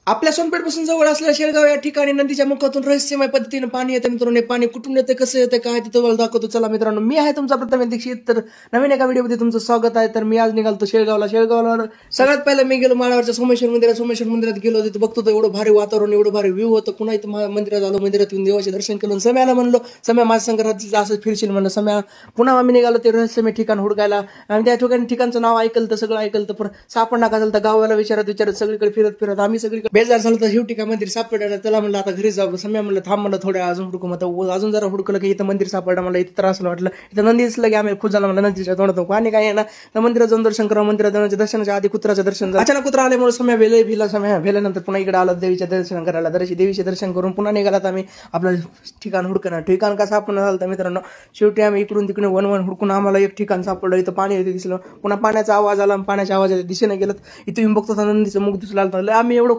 आपल्या सोनपेठपासून जवळ असलेल्या शेळगाव या ठिकाणी नदीच्या मुखातून रहस्यमय पद्धतीने पाणी येतं मित्रांनो. पाणी कुठून येतं, कसं येतं, काय ते तुम्हाला दाखवतो. चला मित्रांनो, मी आहे तुमचा प्रथम दीक्षित. तर नवीन एका व्हिडिओमध्ये तुमचं स्वागत आहे. तर मी आज निघालतो शेळगावला. सगळ्यात पहिलं मी गेलो माळावरच्या सोमेश्वर मंदिरात गेलो. तिथे बघतो तर एवढं भारी वातावरण, एवढं भारी व्ह्यू होतं. पुन्हा इथं मंदिरात आलो. मंदिरात येऊन देवाचे दर्शन केलं. सम्याला म्हणलो, सम्या माझ्या संघात असं फिरशील म्हणलं. सम्या पुन्हा आम्ही निघालो ते रहस्यमय ठिकाण हुडकायला. आणि त्या ठिकाणी ठिकाणचं नाव ऐकलं तर सगळं ऐकलं तर सापडणार का झालं तर गावाला विचारत सगळीकडे फिरत आम्ही सगळीकडे बेजार झालं. तर शेवटी का मंदिर सापडायला त्याला म्हणलं आता घरी जाऊ. सम्या म्हणलं थांब, म्हणलं थोड्या अजून हुडकू. मग अजून जरा हुडकलं की इथं मंदिर सापडलं. मला इथं त्रास वाटलं. इथं नंदी दिसलं की आम्ही खुश झाला. म्हणलं नंदीच्या तोंडात पाणी काय आहे ना. तर मंदिरात जाऊन दर्शन करावं. मंदिरात जाण्याच्या दर्शनाच्या आधी कुत्राचं दर्शन झालं. अचानक कुत्रा आल्यामुळे सम्या भेल्यानंतर पुन्हा इकडे आलं देवीच्या दर्शन करायला. देवीचे दर्शन करून पुन्हा निघालात आम्ही आपलं ठिकाण हुडकणं. ठिकाण का सापडणं झालं तर मित्रांनो, शेवटी आम्ही इकडून तिकडे वन हुडकून आम्हाला एक ठिकाण सापडलं. इथं पाणी येते दिसलं. पुन्हा पाण्याचा आवाज आला. पाण्याच्या आवाजाच्या दिशेने गेलं. इथं येऊन बघतो नंदीचं मुख दिसला. आम्ही एवढं